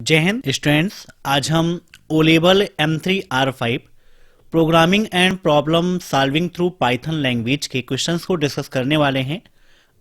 जय हिंद स्टूडेंट्स, आज हम O level M3R5 programming and problem solving through Python language के क्वेश्चंस को डिस्कस करने वाले हैं।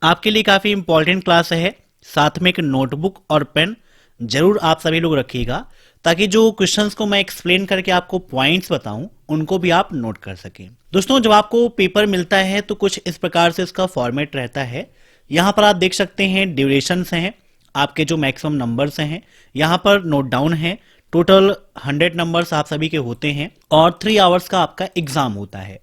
आपके लिए काफ़ी इंपॉर्टेंट क्लास है, साथ में एक नोटबुक और पेन जरूर आप सभी लोग रखिएगा ताकि जो क्वेश्चंस को मैं एक्सप्लेन करके आपको पॉइंट्स बताऊं उनको भी आप नोट कर सकें। दोस्तों, जब आपको पेपर मिलता है तो कुछ इस प्रकार से इसका फॉर्मेट रहता है। यहाँ पर आप देख सकते हैं ड्यूरेशंस हैं, आपके जो मैक्सिमम नंबर्स हैं, यहाँ पर नोट डाउन है। टोटल 100 नंबर्स आप सभी के होते हैं और 3 आवर्स का आपका एग्जाम होता है।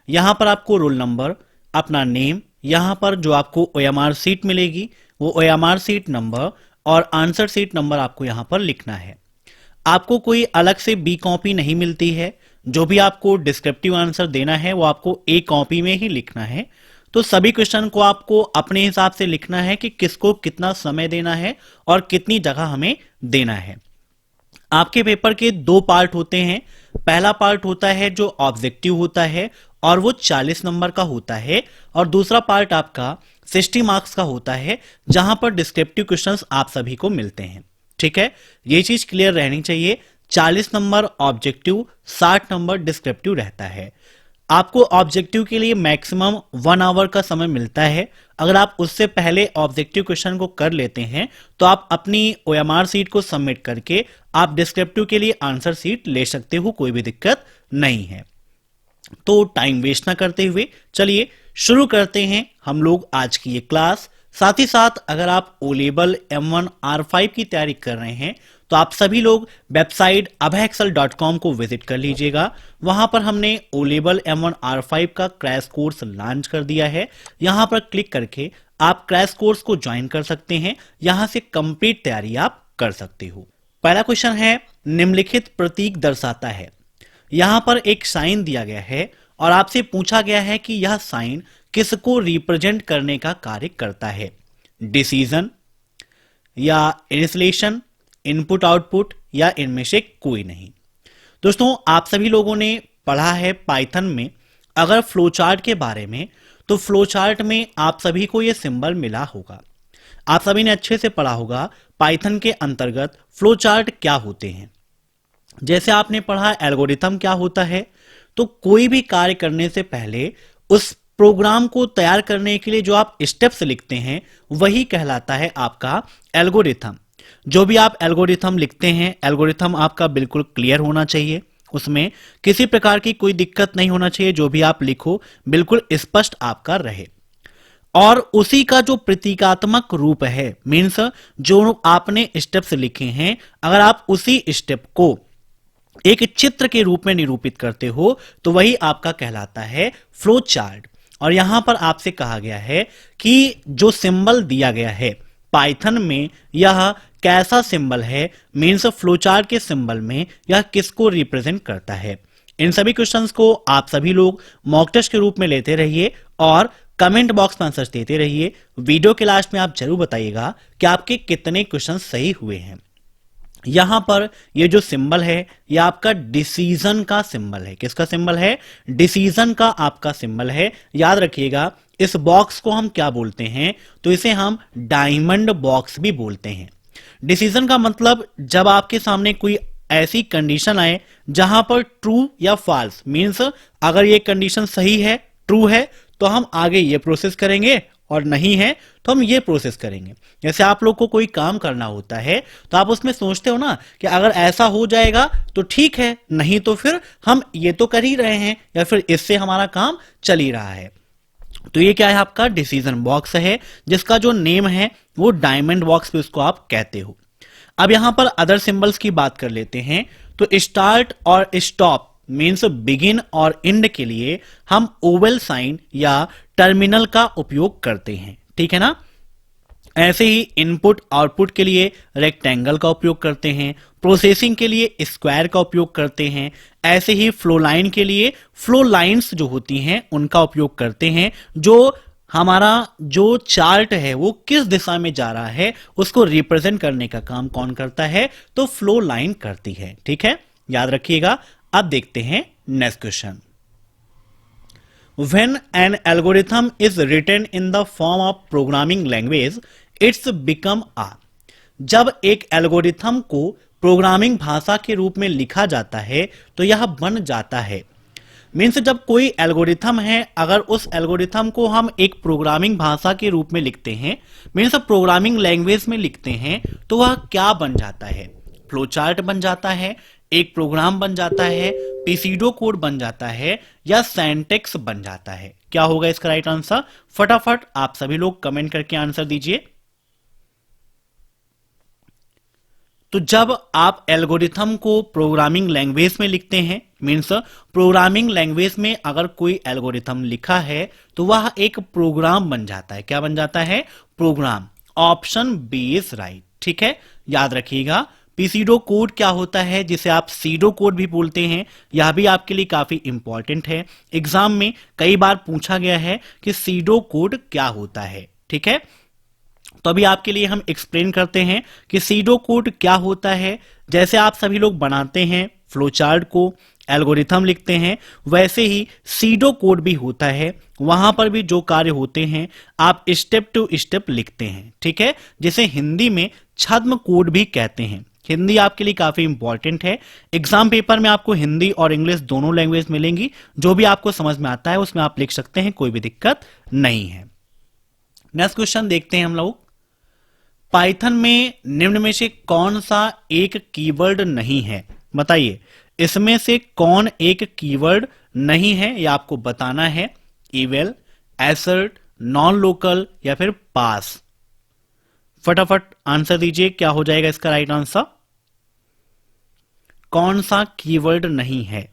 यहाँ पर आपको रोल नंबर, अपना नेम, यहाँ पर जो आपको OMR सीट मिलेगी वो OMR सीट नंबर और आंसर सीट नंबर आपको यहाँ पर लिखना है। आपको कोई अलग से बी कॉपी नहीं मिलती है। जो भी आपको डिस्क्रिप्टिव आंसर देना है वो आपको ए कॉपी में ही लिखना है। तो सभी क्वेश्चन को आपको अपने हिसाब से लिखना है कि किसको कितना समय देना है और कितनी जगह हमें देना है। आपके पेपर के 2 पार्ट होते हैं। पहला पार्ट होता है जो ऑब्जेक्टिव होता है और वो 40 नंबर का होता है, और दूसरा पार्ट आपका 60 मार्क्स का होता है जहां पर डिस्क्रिप्टिव क्वेश्चंस आप सभी को मिलते हैं। ठीक है, ये चीज क्लियर रहनी चाहिए। 40 नंबर ऑब्जेक्टिव, 60 नंबर डिस्क्रिप्टिव रहता है। आपको ऑब्जेक्टिव के लिए मैक्सिमम 1 आवर का समय मिलता है। अगर आप उससे पहले ऑब्जेक्टिव क्वेश्चन को कर लेते हैं तो आप अपनी OMR सीट को सबमिट करके आप डिस्क्रिप्टिव के लिए आंसर सीट ले सकते हो, कोई भी दिक्कत नहीं है। तो टाइम वेस्ट ना करते हुए चलिए शुरू करते हैं हम लोग आज की ये क्लास। साथ ही साथ अगर आप ओ लेवल M1R5 की तैयारी कर रहे हैं तो आप सभी लोग वेबसाइट abhaexcel.com को विजिट कर लीजिएगा। वहां पर हमने ओ लेवल M1R5 का क्रैश कोर्स लॉन्च कर दिया है। यहां पर क्लिक करके आप क्रैश कोर्स को ज्वाइन कर सकते हैं। यहां से कंप्लीट तैयारी आप कर सकते हो। पहला क्वेश्चन है, निम्नलिखित प्रतीक दर्शाता है। यहां पर एक साइन दिया गया है और आपसे पूछा गया है कि यह साइन किसको रिप्रेजेंट करने का कार्य करता है। डिसीजन या इनिशिएशन, इनपुट आउटपुट, या इनमें से कोई नहीं। दोस्तों, आप सभी लोगों ने पढ़ा है पाइथन में अगर फ्लो चार्ट के बारे में, तो फ्लो चार्ट में आप सभी को यह सिंबल मिला होगा। आप सभी ने अच्छे से पढ़ा होगा पाइथन के अंतर्गत फ्लो चार्ट क्या होते हैं। जैसे आपने पढ़ा एल्गोरिथम क्या होता है, तो कोई भी कार्य करने से पहले उस प्रोग्राम को तैयार करने के लिए जो आप स्टेप्स लिखते हैं वही कहलाता है आपका एल्गोरिथम। जो भी आप एल्गोरिथम लिखते हैं, एल्गोरिथम आपका बिल्कुल क्लियर होना चाहिए, उसमें किसी प्रकार की कोई दिक्कत नहीं होना चाहिए। जो भी आप लिखो बिल्कुल स्पष्ट आपका रहे, और उसी का जो प्रतीकात्मक रूप है, मीन्स जो आपने स्टेप्स लिखे हैं, अगर आप उसी स्टेप को एक चित्र के रूप में निरूपित करते हो तो वही आपका कहलाता है फ्लो चार्ट। और यहां पर आपसे कहा गया है कि जो सिंबल दिया गया है पाइथन में, यह कैसा सिंबल है, मीन्स फ्लो चार्ट के सिंबल में यह किसको रिप्रेजेंट करता है। इन सभी क्वेश्चंस को आप सभी लोग मॉक टेस्ट के रूप में लेते रहिए और कमेंट बॉक्स में आंसर देते रहिए। वीडियो के लास्ट में आप जरूर बताइएगा कि आपके कितने क्वेश्चन सही हुए हैं। यहां पर ये जो सिंबल है ये आपका डिसीजन का सिंबल है। किसका सिंबल है? डिसीजन का आपका सिंबल है। याद रखिएगा, इस बॉक्स को हम क्या बोलते हैं, तो इसे हम डायमंड बॉक्स भी बोलते हैं। डिसीजन का मतलब जब आपके सामने कोई ऐसी कंडीशन आए जहां पर ट्रू या फॉल्स, मीन्स अगर ये कंडीशन सही है, ट्रू है, तो हम आगे ये प्रोसेस करेंगे, और नहीं है तो हम ये प्रोसेस करेंगे। जैसे आप लोग को कोई काम करना होता है तो आप उसमें सोचते हो ना कि अगर ऐसा हो जाएगा तो ठीक है, नहीं तो फिर हम ये तो कर ही रहे हैं, या फिर इससे हमारा काम चल ही रहा है। तो ये क्या है? आपका डिसीजन बॉक्स है, जिसका जो नेम है वो डायमंड बॉक्स पे उसको आप कहते हो। अब यहां पर अदर सिंबल्स की बात कर लेते हैं। तो स्टार्ट और स्टॉप मीन्स बिगिन और एंड के लिए हम ओवल साइन या टर्मिनल का उपयोग करते हैं। ठीक है ना? ऐसे ही इनपुट आउटपुट के लिए रेक्टेंगल का उपयोग करते हैं, प्रोसेसिंग के लिए स्क्वायर का उपयोग करते हैं। ऐसे ही फ्लो लाइन के लिए फ्लो लाइंस जो होती हैं उनका उपयोग करते हैं। जो हमारा जो चार्ट है वो किस दिशा में जा रहा है उसको रिप्रेजेंट करने का काम कौन करता है? तो फ्लो लाइन करती है। ठीक है, याद रखिएगा। अब देखते हैं next question. When an algorithm is written in the form of programming language, it's become a। जब एक एल्गोरिथम को प्रोग्रामिंग भाषा के रूप में लिखा जाता है तो यह बन जाता है। मीन्स जब कोई एल्गोरिथम है, अगर उस एल्गोरिथम को हम एक प्रोग्रामिंग भाषा के रूप में लिखते हैं, मीन्स प्रोग्रामिंग लैंग्वेज में लिखते हैं, तो वह क्या बन जाता है? फ्लो चार्ट बन जाता है, एक प्रोग्राम बन जाता है, पीसीडो कोड बन जाता है, या सिंटैक्स बन जाता है। क्या होगा इसका राइट आंसर? फटाफट आप सभी लोग कमेंट करके आंसर दीजिए। तो जब आप एल्गोरिथम को प्रोग्रामिंग लैंग्वेज में लिखते हैं, मीन्स प्रोग्रामिंग लैंग्वेज में अगर कोई एल्गोरिथम लिखा है तो वह एक प्रोग्राम बन जाता है। क्या बन जाता है? Program. Option B is right. ठीक है, याद रखिएगा। पीसीडो कोड क्या होता है, जिसे आप सीडो कोड भी बोलते हैं, यह भी आपके लिए काफी इंपॉर्टेंट है। एग्जाम में कई बार पूछा गया है कि सीडो कोड क्या होता है। ठीक है, तो अभी आपके लिए हम एक्सप्लेन करते हैं कि सीडो कोड क्या होता है। जैसे आप सभी लोग बनाते हैं फ्लो चार्ट को, एल्गोरिथम लिखते हैं, वैसे ही सीडो कोड भी होता है। वहां पर भी जो कार्य होते हैं आप स्टेप टू स्टेप लिखते हैं। ठीक है, जिसे हिंदी में छद्म कोड भी कहते हैं। हिंदी आपके लिए काफी इंपॉर्टेंट है। एग्जाम पेपर में आपको हिंदी और इंग्लिश दोनों लैंग्वेज मिलेंगी। जो भी आपको समझ में आता है उसमें आप लिख सकते हैं, कोई भी दिक्कत नहीं है। नेक्स्ट क्वेश्चन देखते हैं हम लोग। पाइथन में निम्न में से कौन सा एक कीवर्ड नहीं है? बताइए, इसमें से कौन एक कीवर्ड नहीं है, यह आपको बताना है। इवेल, एसर्ट, नॉन लोकल या फिर पास। फटाफट आंसर दीजिए, क्या हो जाएगा इसका राइट आंसर? कौन सा कीवर्ड नहीं है?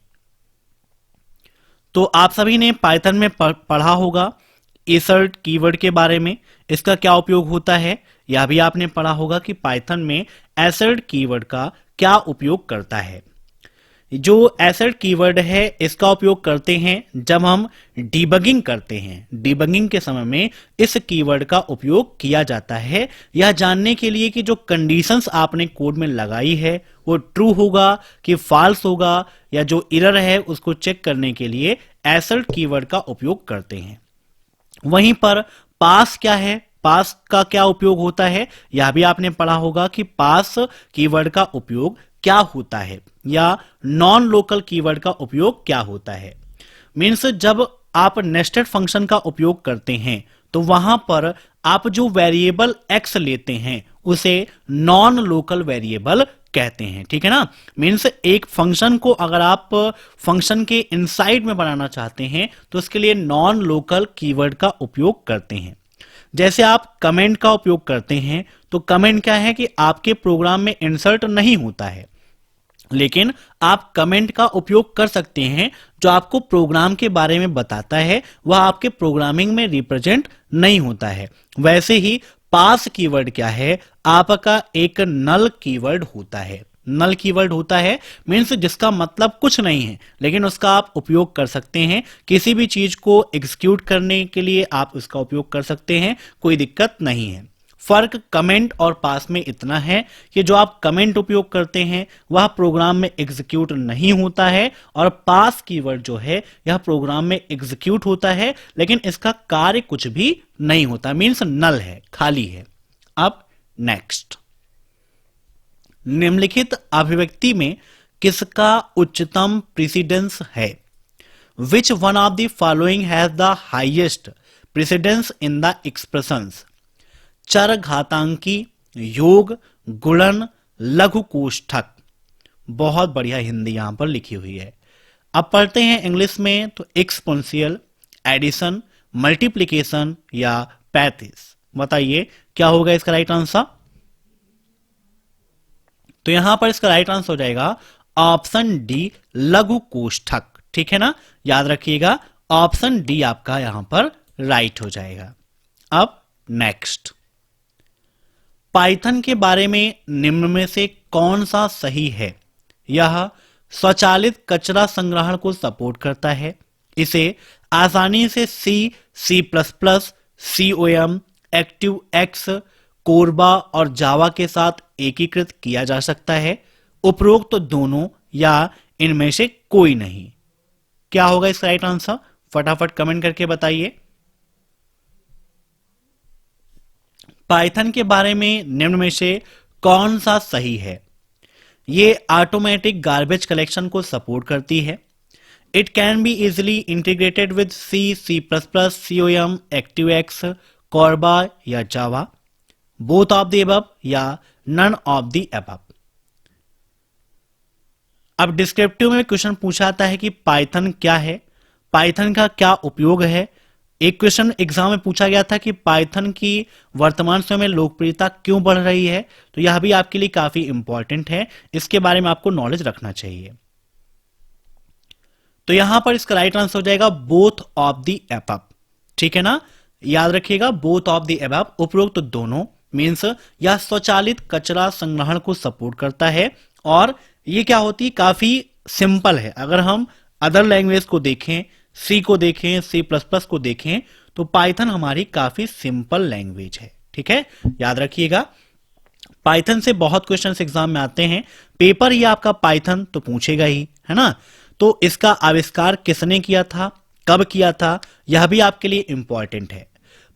तो आप सभी ने पाइथन में पढ़ा होगा एसर्ट कीवर्ड के बारे में। इसका क्या उपयोग होता है यह भी आपने पढ़ा होगा कि पाइथन में एसर्ट कीवर्ड का क्या उपयोग करता है। जो एसर्ट कीवर्ड है इसका उपयोग करते हैं जब हम डिबगिंग करते हैं। डिबगिंग के समय में इस कीवर्ड का उपयोग किया जाता है, यह जानने के लिए कि जो कंडीशंस आपने कोड में लगाई है वो ट्रू होगा कि फॉल्स होगा, या जो एरर है उसको चेक करने के लिए एसर्ट कीवर्ड का उपयोग करते हैं। वहीं पर पास क्या है, पास का क्या उपयोग होता है, यह भी आपने पढ़ा होगा कि पास कीवर्ड का उपयोग क्या होता है, या नॉन लोकल कीवर्ड का उपयोग क्या होता है। मीन्स जब आप नेस्टेड फंक्शन का उपयोग करते हैं तो वहां पर आप जो वेरिएबल x लेते हैं उसे नॉन लोकल वेरिएबल कहते हैं। ठीक है ना, मीन्स एक फंक्शन को अगर आप फंक्शन के इनसाइड में बनाना चाहते हैं तो उसके लिए नॉन लोकल कीवर्ड का उपयोग करते हैं। जैसे आप कमेंट का उपयोग करते हैं तो कमेंट क्या है कि आपके प्रोग्राम में इंसर्ट नहीं होता है, लेकिन आप कमेंट का उपयोग कर सकते हैं जो आपको प्रोग्राम के बारे में बताता है, वह आपके प्रोग्रामिंग में रिप्रेजेंट नहीं होता है। वैसे ही पास कीवर्ड क्या है, आपका एक नल कीवर्ड होता है। नल कीवर्ड होता है मीन्स जिसका मतलब कुछ नहीं है, लेकिन उसका आप उपयोग कर सकते हैं किसी भी चीज को एग्जीक्यूट करने के लिए, आप उसका उपयोग कर सकते हैं, कोई दिक्कत नहीं है। फर्क कमेंट और पास में इतना है कि जो आप कमेंट उपयोग करते हैं वह प्रोग्राम में एग्जीक्यूट नहीं होता है, और पास कीवर्ड जो है यह प्रोग्राम में एग्जीक्यूट होता है, लेकिन इसका कार्य कुछ भी नहीं होता, मीन्स नल है, खाली है। अब नेक्स्ट, निम्नलिखित अभिव्यक्ति में किसका उच्चतम प्रेसिडेंस है? Which one of the following has the highest precedence in the expressions? चर घातांकी, योग, गुणन, लघु कोष्ठक। बहुत बढ़िया हिंदी यहां पर लिखी हुई है। अब पढ़ते हैं इंग्लिश में, तो एक्सपोनेंशियल, एडिशन, मल्टीप्लिकेशन या पैंतीस। बताइए क्या होगा इसका राइट आंसर? तो यहां पर इसका राइट आंसर हो जाएगा ऑप्शन डी, लघु कोष्ठक। ठीक है ना, याद रखिएगा ऑप्शन डी आपका यहां पर राइट हो जाएगा। अब नेक्स्ट, पाइथन के बारे में निम्न में से कौन सा सही है? यह स्वचालित कचरा संग्रहण को सपोर्ट करता है। इसे आसानी से सी, C++, COM, active x, Korba और जावा के साथ एकीकृत किया जा सकता है। उपरोक्त तो दोनों या इनमें से कोई नहीं। क्या होगा इसका राइट आंसर? फटाफट कमेंट करके बताइए। पाइथन के बारे में निम्न में से कौन सा सही है? ये ऑटोमेटिक गार्बेज कलेक्शन को सपोर्ट करती है। It can be easily integrated with C, C plus plus, COM, ActiveX, Corba या Java, both of the above या नन ऑफ द अबव। अब डिस्क्रिप्टिव में क्वेश्चन पूछा जाता है कि पाइथन क्या है, पाइथन का क्या उपयोग है। एक क्वेश्चन एग्जाम में पूछा गया था कि पाइथन की वर्तमान समय में लोकप्रियता क्यों बढ़ रही है, तो यह भी आपके लिए काफी इंपॉर्टेंट है, इसके बारे में आपको नॉलेज रखना चाहिए। तो यहां पर इसका राइट आंसर हो जाएगा बोथ ऑफ द अबव, ठीक है ना। याद रखिएगा बोथ ऑफ द अबव, उपरोक्त तो दोनों, मीन्स यह स्वचालित कचरा संग्रहण को सपोर्ट करता है और ये क्या होती है, काफी सिंपल है। अगर हम अदर लैंग्वेज को देखें, सी को देखें, C++ को देखें, तो पाइथन हमारी काफी सिंपल लैंग्वेज है, ठीक है। याद रखिएगा पाइथन से बहुत क्वेश्चंस एग्जाम में आते हैं, पेपर ही आपका पाइथन तो पूछेगा ही, है ना। तो इसका आविष्कार किसने किया था, कब किया था, यह भी आपके लिए इंपॉर्टेंट है।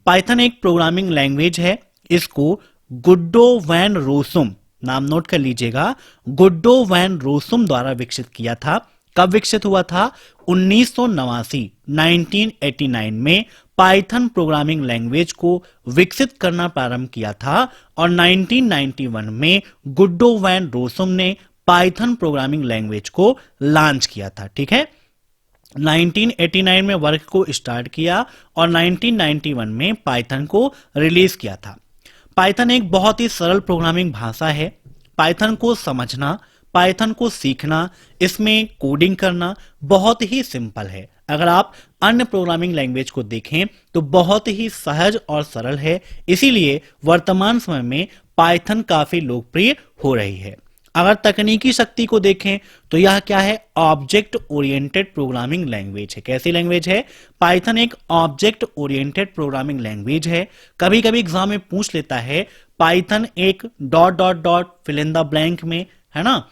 पाइथन एक प्रोग्रामिंग लैंग्वेज है, इसको गुड्डो वैन रोसुम, नाम नोट कर लीजिएगा, गुड्डो वैन रोसुम द्वारा विकसित किया था। कब विकसित हुआ था, 1989 में पाइथन प्रोग्रामिंग लैंग्वेज को विकसित करना प्रारंभ किया था और 1991 में गुड्डो वैन रोसुम ने पाइथन प्रोग्रामिंग लैंग्वेज को लॉन्च किया था, ठीक है। 1989 में वर्क को स्टार्ट किया और 1991 में पाइथन को रिलीज किया था। पाइथन एक बहुत ही सरल प्रोग्रामिंग भाषा है। पाइथन को समझना, पाइथन को सीखना, इसमें कोडिंग करना बहुत ही सिंपल है। अगर आप अन्य प्रोग्रामिंग लैंग्वेज को देखें तो बहुत ही सहज और सरल है, इसीलिए वर्तमान समय में पाइथन काफी लोकप्रिय हो रही है। अगर तकनीकी शक्ति को देखें तो यह क्या है, ऑब्जेक्ट ओरिएंटेड प्रोग्रामिंग लैंग्वेज है। कैसी लैंग्वेज है, पाइथन एक ऑब्जेक्ट ओरिएंटेड प्रोग्रामिंग लैंग्वेज है। कभी कभी एग्जाम में पूछ लेता है पाइथन एक ... फिल इन द ब्लैंक में, है ना,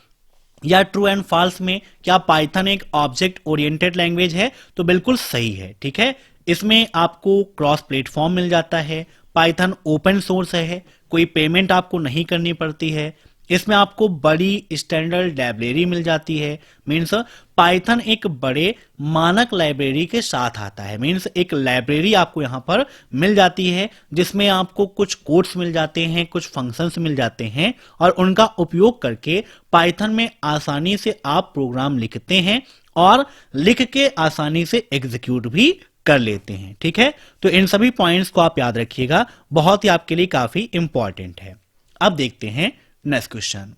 या ट्रू एंड फॉल्स में, क्या पाइथन एक ऑब्जेक्ट ओरिएंटेड लैंग्वेज है, तो बिल्कुल सही है, ठीक है। इसमें आपको क्रॉस प्लेटफॉर्म मिल जाता है, पाइथन ओपन सोर्स है, कोई पेमेंट आपको नहीं करनी पड़ती है, इसमें आपको बड़ी स्टैंडर्ड लाइब्रेरी मिल जाती है। मीन्स पाइथन एक बड़े मानक लाइब्रेरी के साथ आता है, मीन्स एक लाइब्रेरी आपको यहाँ पर मिल जाती है जिसमें आपको कुछ कोड्स मिल जाते हैं, कुछ फंक्शंस मिल जाते हैं और उनका उपयोग करके पाइथन में आसानी से आप प्रोग्राम लिखते हैं और लिख के आसानी से एग्जीक्यूट भी कर लेते हैं, ठीक है। तो इन सभी पॉइंट्स को आप याद रखिएगा, बहुत ही आपके लिए काफी इंपॉर्टेंट है। अब देखते हैं नेक्स्ट क्वेश्चन।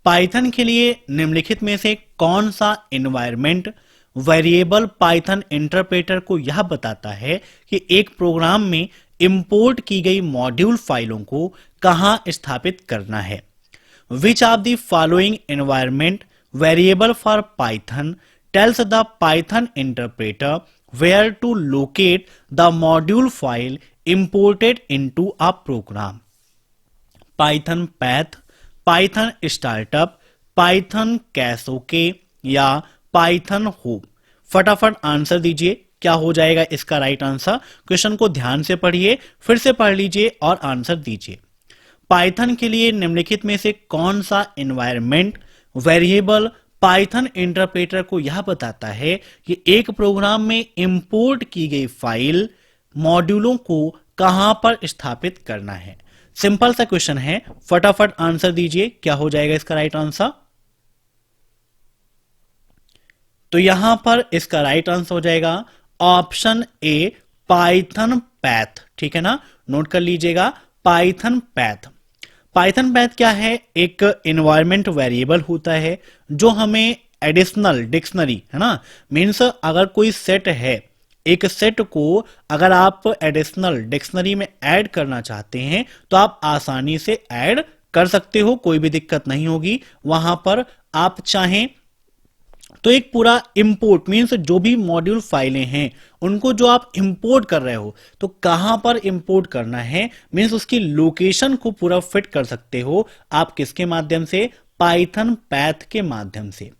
पाइथन के लिए निम्नलिखित में से कौन सा एनवायरनमेंट वेरिएबल पाइथन इंटरप्रेटर को यह बताता है कि एक प्रोग्राम में इंपोर्ट की गई मॉड्यूल फाइलों को कहां स्थापित करना है। Which of the following environment variable for Python tells the Python interpreter where to locate the module file imported into a program. Python path, Python startup, Python cache या Python home। फटाफट answer दीजिए, क्या हो जाएगा इसका right answer. Question को ध्यान से पढ़िए, फिर से पढ़ लीजिए और आंसर दीजिए। पाइथन के लिए निम्नलिखित में से कौन सा एनवायरनमेंट वेरिएबल पाइथन इंटरप्रेटर को यह बताता है कि एक प्रोग्राम में इंपोर्ट की गई फाइल मॉड्यूलों को कहां पर स्थापित करना है। सिंपल सा क्वेश्चन है, फटाफट आंसर दीजिए, क्या हो जाएगा इसका राइट आंसर। तो यहां पर इसका राइट आंसर हो जाएगा ऑप्शन ए, पाइथन पैथ, ठीक है ना, नोट कर लीजिएगा, पाइथन पैथ। पाइथन पैथ क्या है, एक एनवायरनमेंट वेरिएबल होता है जो हमें एडिशनल डिक्शनरी, है ना, मीन्स अगर कोई सेट है, एक सेट को अगर आप एडिशनल डिक्शनरी में ऐड करना चाहते हैं तो आप आसानी से ऐड कर सकते हो, कोई भी दिक्कत नहीं होगी। वहां पर आप चाहें तो एक पूरा इंपोर्ट मीन्स जो भी मॉड्यूल फाइलें हैं उनको जो आप इंपोर्ट कर रहे हो तो कहां पर इंपोर्ट करना है, मीन्स उसकी लोकेशन को पूरा फिट कर सकते हो आप किसके माध्यम से, पाइथन पैथ के माध्यम से।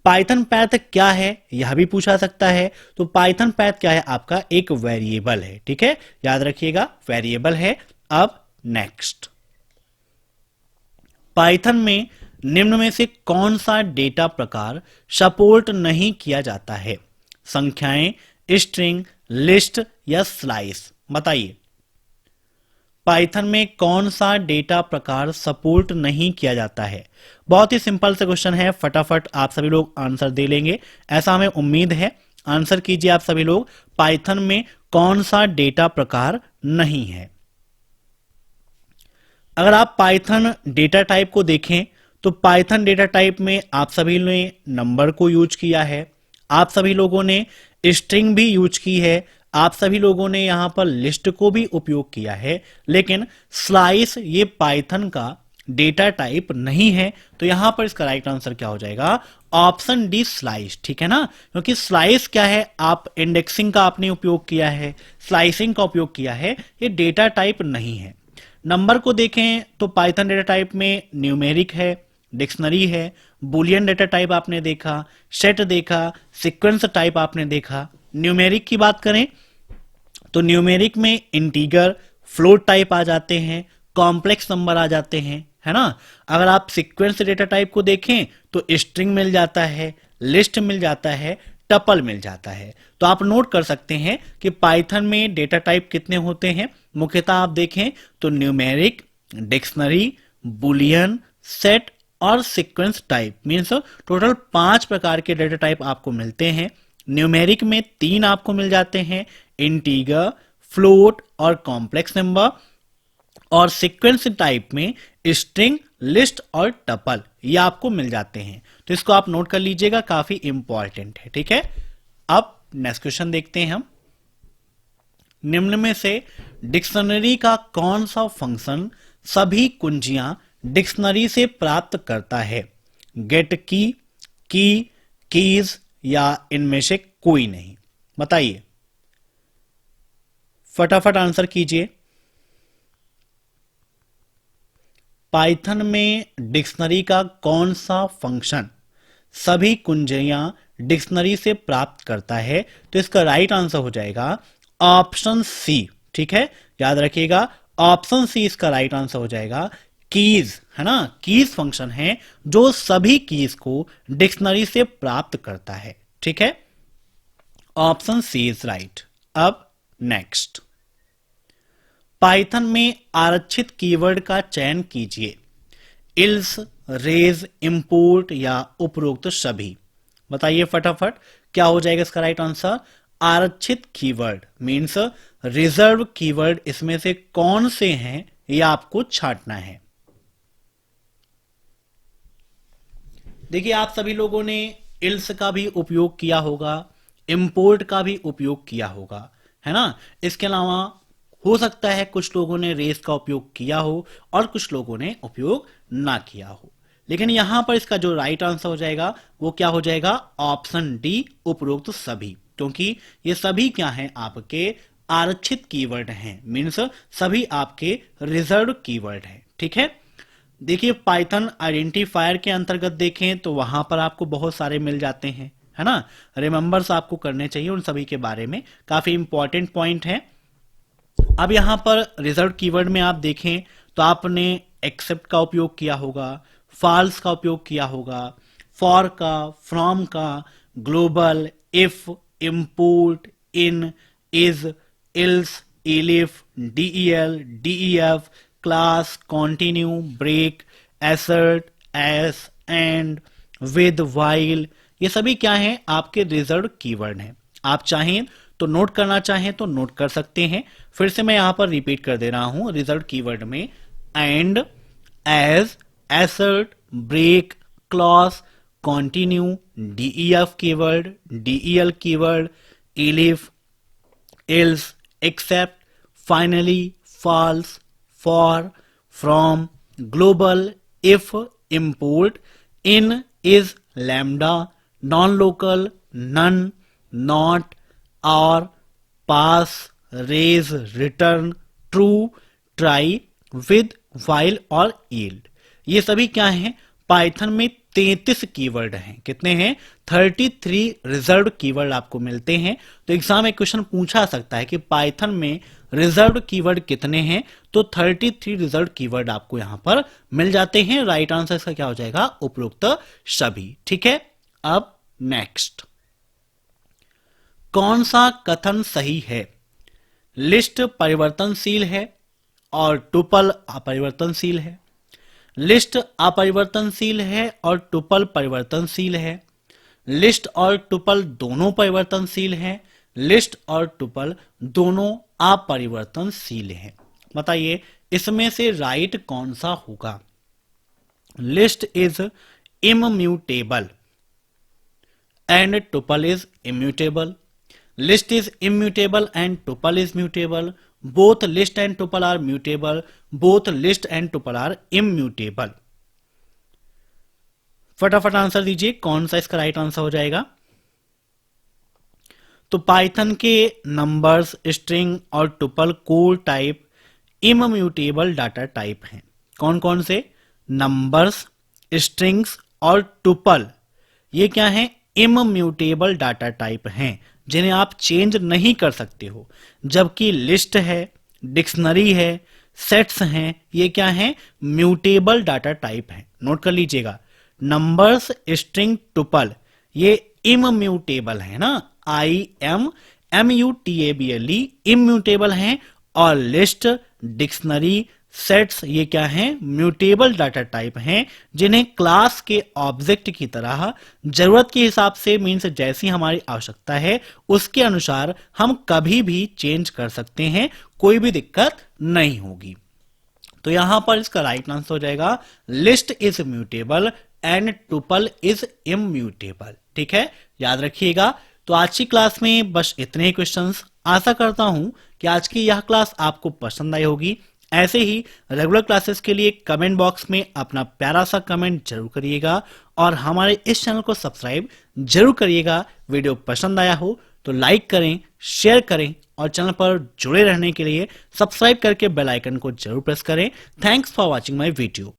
पाइथन पैथ क्या है यह भी पूछा सकता है, तो पाइथन पैथ क्या है, आपका एक वेरिएबल है, ठीक है, याद रखिएगा वेरिएबल है। अब नेक्स्ट, पाइथन में निम्न में से कौन सा डेटा प्रकार सपोर्ट नहीं किया जाता है? संख्याएं, स्ट्रिंग, लिस्ट या स्लाइस? बताइए पाइथन में कौन सा डेटा प्रकार सपोर्ट नहीं किया जाता है? बहुत ही सिंपल से क्वेश्चन है, फटाफट आप सभी लोग आंसर दे लेंगे, ऐसा हमें उम्मीद है। आंसर कीजिए आप सभी लोग, पाइथन में कौन सा डेटा प्रकार नहीं है? अगर आप पाइथन डेटा टाइप को देखें तो पाइथन डेटा टाइप में आप सभी ने नंबर को यूज किया है, आप सभी लोगों ने स्ट्रिंग भी यूज की है, आप सभी लोगों ने यहां पर लिस्ट को भी उपयोग किया है, लेकिन स्लाइस ये पाइथन का डेटा टाइप नहीं है। तो यहां पर इसका राइट आंसर क्या हो जाएगा? Option D, slice. ठीक है ना, क्योंकि स्लाइस क्या है, आप इंडेक्सिंग का आपने उपयोग किया है, स्लाइसिंग का उपयोग किया है, ये डेटा टाइप नहीं है। नंबर को देखें तो पाइथन डेटा टाइप में न्यूमेरिक है, डिक्शनरी है, बुलियन डेटा टाइप आपने देखा, सेट देखा, सीक्वेंस टाइप आपने देखा। न्यूमेरिक की बात करें तो न्यूमेरिक में इंटीगर, फ्लोट टाइप आ जाते हैं, कॉम्प्लेक्स नंबर आ जाते हैं, है ना। अगर आप सीक्वेंस डेटा टाइप को देखें तो स्ट्रिंग मिल जाता है, लिस्ट मिल जाता है, टपल मिल जाता है। तो आप नोट कर सकते हैं कि पाइथन में डेटा टाइप कितने होते हैं। मुख्यतः आप देखें तो न्यूमेरिक, डिक्शनरी, बुलियन, सेट और सीक्वेंस टाइप, मीन्स टोटल 5 प्रकार के डेटा टाइप आपको मिलते हैं। न्यूमेरिक में 3 आपको मिल जाते हैं, इंटीगर, फ्लोट और कॉम्प्लेक्स नंबर, और सीक्वेंस टाइप में स्ट्रिंग, लिस्ट और टपल ये आपको मिल जाते हैं। तो इसको आप नोट कर लीजिएगा, काफी इंपॉर्टेंट है। ठीक है, अब नेक्स्ट क्वेश्चन देखते हैं हम। निम्न में से डिक्शनरी का कौन सा फंक्शन सभी कुंजियां डिक्शनरी से प्राप्त करता है? गेट की, कीज या इनमें से कोई नहीं? बताइए, फटाफट आंसर कीजिए। पाइथन में डिक्शनरी का कौन सा फंक्शन सभी कुंजियां डिक्शनरी से प्राप्त करता है? तो इसका राइट आंसर हो जाएगा ऑप्शन सी। ठीक है, याद रखिएगा, ऑप्शन सी इसका राइट आंसर हो जाएगा। कीज, है ना, कीज फंक्शन है जो सभी कीज को डिक्शनरी से प्राप्त करता है। ठीक है, ऑप्शन सी इज राइट। अब नेक्स्ट, पाइथन में आरक्षित कीवर्ड का चयन कीजिए। इल्स, रेज, इंपोर्ट या उपरोक्त सभी? बताइए फटाफट, क्या हो जाएगा इसका राइट आंसर? आरक्षित कीवर्ड मीन्स रिजर्व कीवर्ड, इसमें से कौन से हैं ये आपको छांटना है। देखिए, आप सभी लोगों ने इल्स का भी उपयोग किया होगा, इंपोर्ट का भी उपयोग किया होगा, है ना। इसके अलावा हो सकता है कुछ लोगों ने रेस का उपयोग किया हो और कुछ लोगों ने उपयोग ना किया हो, लेकिन यहां पर इसका जो राइट आंसर हो जाएगा वो क्या हो जाएगा? ऑप्शन डी, उपरोक्त सभी, क्योंकि ये सभी क्या हैं? आपके आरक्षित कीवर्ड हैं, मीन्स सभी आपके रिजर्व कीवर्ड हैं। ठीक है, देखिए पाइथन आइडेंटिफायर के अंतर्गत देखें तो वहां पर आपको बहुत सारे मिल जाते हैं, है ना। रिमेंबर्स आपको करने चाहिए उन सभी के बारे में, काफी इंपॉर्टेंट पॉइंट है। अब यहां पर रिजर्व कीवर्ड में आप देखें तो आपने एक्सेप्ट का उपयोग किया होगा, फॉल्स का उपयोग किया होगा, फॉर का, फ्रॉम का, global, if, import, in, is, else, elif, DEL, DEF, class, continue, break, assert, as, and, with, while, ये सभी क्या हैं? आपके रिजर्व कीवर्ड हैं। आप चाहें तो नोट करना चाहें तो नोट कर सकते हैं। फिर से मैं यहां पर रिपीट कर दे रहा हूं, रिजर्व कीवर्ड में and, as, assert, break, clause, continue, DEF keyword, DEL keyword, elif, else, except, finally, false, for, from, global, if, import, in, is, lambda, nonlocal, none, not, or, pass, raise, return, true, try, with, while और yield. ये सभी क्या हैं? Python में 33 keyword हैं। कितने हैं? 33 reserved keyword आपको मिलते हैं। तो एग्जाम में क्वेश्चन पूछा सकता है कि पाइथन में रिजर्व्ड कीवर्ड कितने हैं, तो 33 रिजर्व्ड कीवर्ड आपको यहां पर मिल जाते हैं। राइट आंसर इसका क्या हो जाएगा, उपरोक्त सभी। ठीक है, अब नेक्स्ट, कौन सा कथन सही है? लिस्ट परिवर्तनशील है और टुपल अपरिवर्तनशील है। लिस्ट अपरिवर्तनशील है और टुपल परिवर्तनशील है। लिस्ट और टुपल दोनों परिवर्तनशील हैं। लिस्ट और टुपल दोनों अपरिवर्तनशील हैं। बताइए इसमें से राइट कौन सा होगा? List is immutable and tuple is immutable. List is immutable and tuple is mutable. Both list and tuple are mutable. Both list and tuple are immutable. फटाफट आंसर दीजिए, कौन सा इसका राइट आंसर हो जाएगा? तो पाइथन के नंबर्स, स्ट्रिंग और tuple core type immutable data type हैं। कौन कौन से? नंबर्स, स्ट्रिंग्स और टुपल, ये क्या है? इमम्यूटेबल डाटा टाइप हैं जिन्हें आप चेंज नहीं कर सकते हो। जबकि लिस्ट है, डिक्शनरी है, सेट्स हैं, ये क्या है? म्यूटेबल डाटा टाइप है। नोट कर लीजिएगा, नंबर्स, स्ट्रिंग, टुपल ये इमम्यूटेबल है ना, IMMUTABLE इम्यूटेबल हैं। और लिस्ट, डिक्शनरी, सेट्स ये क्या हैं? म्यूटेबल डाटा टाइप हैं जिन्हें क्लास के ऑब्जेक्ट की तरह जरूरत के हिसाब से, मीन्स जैसी हमारी आवश्यकता है उसके अनुसार हम कभी भी चेंज कर सकते हैं, कोई भी दिक्कत नहीं होगी। तो यहां पर इसका राइट आंसर हो जाएगा list is mutable and tuple is immutable. ठीक है, याद रखिएगा। तो आज की क्लास में बस इतने ही क्वेश्चंस। आशा करता हूं कि आज की यह क्लास आपको पसंद आई होगी। ऐसे ही रेगुलर क्लासेस के लिए कमेंट बॉक्स में अपना प्यारा सा कमेंट जरूर करिएगा और हमारे इस चैनल को सब्सक्राइब जरूर करिएगा। वीडियो पसंद आया हो तो लाइक करें, शेयर करें और चैनल पर जुड़े रहने के लिए सब्सक्राइब करके बेल आइकन को जरूर प्रेस करें। Thanks for watching my video.